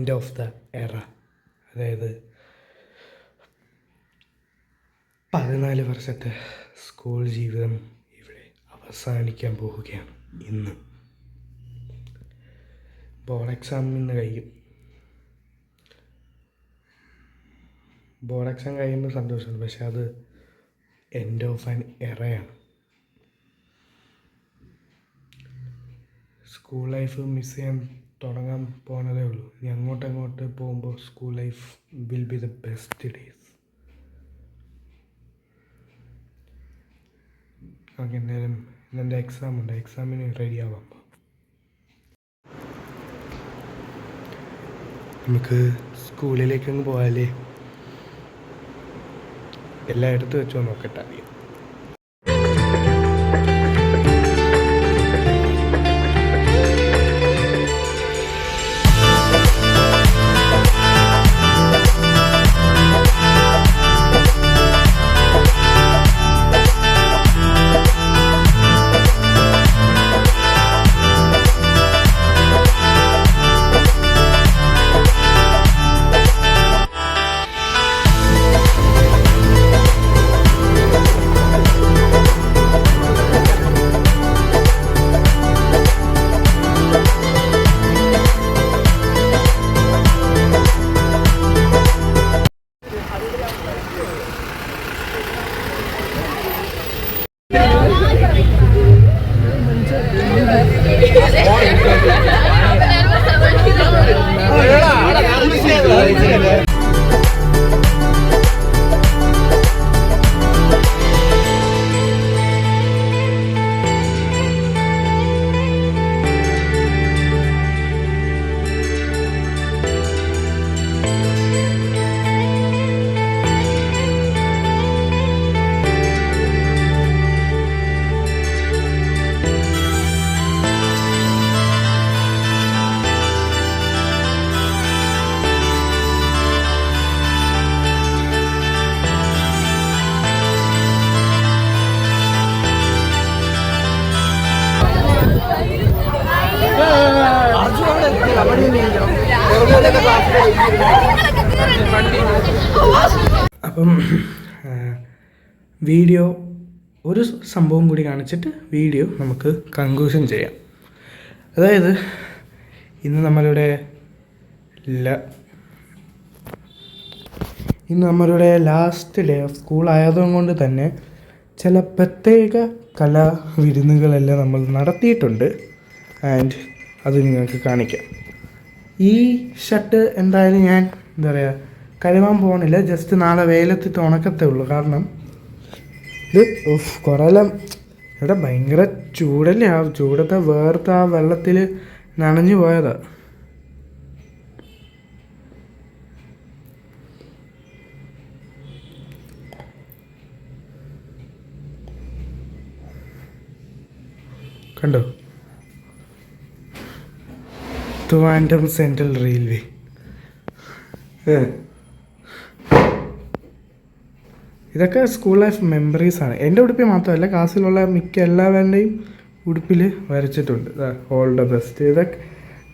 End of the എറ. അതായത് 14 വർഷത്തെ സ്കൂൾ ജീവിതം ഇവിടെ അവസാനിക്കാൻ പോവുകയാണ്. ഇന്ന് ബോർഡ് എക്സാം ഇന്ന് കഴിയും. ബോർഡ് എക്സാം കഴിയുമ്പോൾ സന്തോഷമുണ്ട്, പക്ഷെ അത് എൻഡ് ഓഫ് ആൻ എറയാണ്. സ്കൂൾ ലൈഫ് മിസ് ചെയ്യാൻ തുടങ്ങാൻ പോകുന്നതേ ഉള്ളൂ. ഇനി അങ്ങോട്ട് പോകുമ്പോൾ school life will be the best days. Okay, എന്തായാലും ഇന്നെൻ്റെ എക്സാം ഉണ്ട്. എക്സാമിന് റെഡി ആവാം. നമുക്ക് സ്കൂളിലേക്കങ്ങ് പോയാലേ. എല്ലായിടത്തും വെച്ചോ നോക്കട്ടെ ആദ്യം. അപ്പം വീഡിയോ ഒരു സംഭവം കൂടി കാണിച്ചിട്ട് വീഡിയോ നമുക്ക് കൺക്ലൂഷൻ ചെയ്യാം. അതായത് ഇന്ന് നമ്മളുടെ ലാസ്റ്റ് ഡേ ഓഫ് സ്കൂൾ ആയതുകൊണ്ട് തന്നെ ചില പ്രത്യേക കലാവിരുന്നുകളെല്ലാം നമ്മൾ നടത്തിയിട്ടുണ്ട്. ആൻഡ് അത് നിങ്ങൾക്ക് കാണിക്കാം. ഈ ഷർട്ട് എന്തായാലും ഞാൻ കഴുകാൻ പോകുന്നില്ല, ജസ്റ്റ് നാളെ വെയിലത്തിട്ട് ഉണക്കത്തേ ഉള്ളൂ. കാരണം ഇത് കുറേല്ലാം ഇവിടെ ഭയങ്കര ചൂടല്ലേ, ആ ചൂടത്തെ വേർത്ത് ആ വെള്ളത്തിൽ നനഞ്ഞു പോയതാണ്. കണ്ടോ, ട്രിവാൻഡ്രം സെൻട്രൽ റെയിൽവേ. ഇതൊക്കെ സ്കൂൾ ലൈഫ് മെമ്മറീസാണ്. എൻ്റെ ഉടുപ്പിൽ മാത്രമല്ല, ക്ലാസ്സിലുള്ള മിക്ക എല്ലാവരുടെയും ഉടുപ്പിൽ വരച്ചിട്ടുണ്ട്. All the best. ഇതൊക്കെ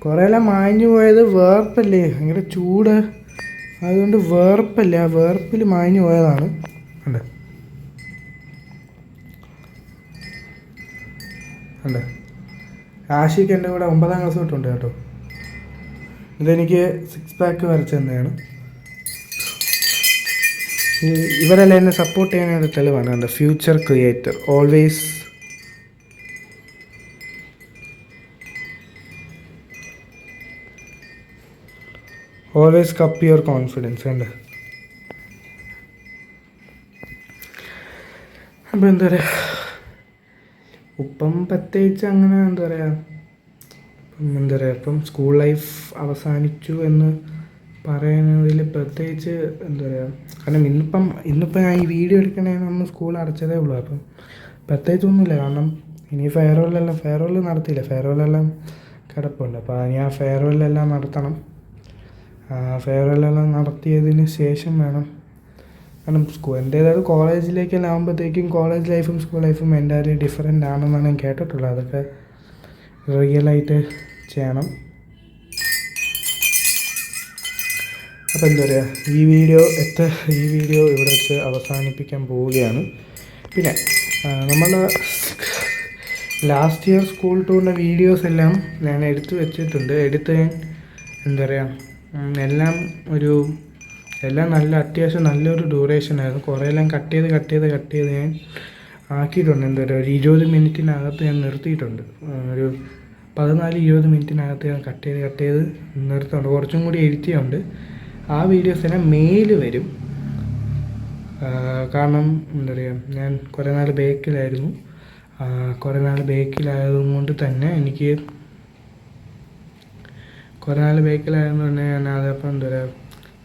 കുറേയെല്ലാം മാഞ്ഞു പോയത് വേർപ്പല്ലേ, ഭയങ്കര ചൂട് അതുകൊണ്ട് വേർപ്പല്ലേ, ആ വേർപ്പിൽ മാഞ്ഞു പോയതാണ്. അല്ലേ ആഷിക്ക് എൻ്റെ കൂടെ 9ാം ക്ലാസ് തൊട്ടുണ്ട് കേട്ടോ. ഇതെനിക്ക് 6 പാക്ക് വരച്ച് തന്നെയാണ്. ഇവരെല്ലാം എന്നെ സപ്പോർട്ട് ചെയ്യാനായിട്ട് തെളിവാണ്. എൻ്റെ future creator always cup your confidence. ഉണ്ട്. അപ്പോൾ എന്താ പറയുക, ഇപ്പം പ്രത്യേകിച്ച് അങ്ങനെ ഇപ്പം സ്കൂൾ ലൈഫ് അവസാനിച്ചു എന്ന് പറയുന്നതിൽ പ്രത്യേകിച്ച് കാരണം ഇന്നിപ്പം ഞാൻ ഈ വീഡിയോ എടുക്കണേന്ന് സ്കൂൾ അടച്ചതേ ഉള്ളൂ. അപ്പം പ്രത്യേകിച്ചൊന്നുമില്ല. കാരണം ഇനി ഫെയർവെൽ നടത്തിയില്ല, ഫെയർവെല്ലെല്ലാം കിടപ്പുണ്ട്. അപ്പോൾ ഇനി ആ ഫെയർവെല്ലെല്ലാം നടത്തണം. ഫെയർവെല്ലെല്ലാം നടത്തിയതിന് ശേഷം വേണം, കാരണം എൻ്റേതായത് കോളേജിലേക്കെല്ലാം ആകുമ്പോഴത്തേക്കും കോളേജ് ലൈഫും സ്കൂൾ ലൈഫും എൻ്റയർലി ഡിഫറെൻ്റ് ആണെന്നാണ് ഞാൻ കേട്ടിട്ടുള്ളത്. അതൊക്കെ റിയലായിട്ട് ചെയ്യണം. അപ്പോൾ എന്താ പറയുക, ഈ വീഡിയോ ഇവിടെ വെച്ച് അവസാനിപ്പിക്കാൻ പോവുകയാണ്. പിന്നെ നമ്മൾ ലാസ്റ്റ് ഇയർ സ്കൂൾ ടൂറിൻ്റെ വീഡിയോസ് എല്ലാം ഞാൻ എടുത്തു വെച്ചിട്ടുണ്ട്. ഞാൻ എന്താ പറയുക, എല്ലാം അത്യാവശ്യം നല്ലൊരു ഡ്യൂറേഷനായിരുന്നു. കുറേ എല്ലാം കട്ട് ചെയ്ത് ഞാൻ ആക്കിയിട്ടുണ്ട്. എന്താ പറയുക, ഒരു 20 മിനിറ്റിനകത്ത് ഞാൻ നിർത്തിയിട്ടുണ്ട്. ഒരു 14-20 മിനിറ്റിനകത്ത് ഞാൻ കട്ട് ചെയ്ത് നിർത്തുന്നുണ്ട്. കുറച്ചും കൂടി എഡിറ്റ് ചെയ്യുന്നുണ്ട്. ആ വീഡിയോസ് എല്ലാം മെയിൽ വരും. കാരണം എന്താ പറയുക, ഞാൻ കുറേ നാൾ ബേക്കിലായിരുന്നു. കൊണ്ട് തന്നെ ഞാൻ അതപ്പോൾ എന്താ പറയുക,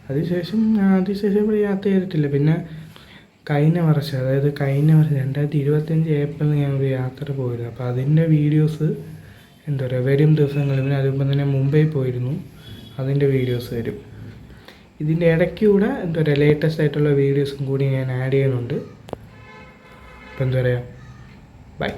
അതിനുശേഷം ഇവിടെ യാത്ര ചെയ്തിട്ടില്ല. പിന്നെ കഴിഞ്ഞ വർഷം 2025 ഏപ്രിലിൽ ഞാൻ ഒരു യാത്ര പോയിരുന്നു. അപ്പോൾ അതിൻ്റെ വീഡിയോസ് എന്താ പറയുക വരും ദിവസങ്ങളിൽ, പിന്നെ അതിപ്പം തന്നെ മുംബൈ പോയിരുന്നു, അതിൻ്റെ വീഡിയോസ് വരും. ഇതിൻ്റെ ഇടയ്ക്കൂടെ എന്താ പറയുക ലേറ്റസ്റ്റ് ആയിട്ടുള്ള വീഡിയോസും കൂടി ഞാൻ ആഡ് ചെയ്യുന്നുണ്ട്. അപ്പോൾ എന്താ പറയുക, ബൈ.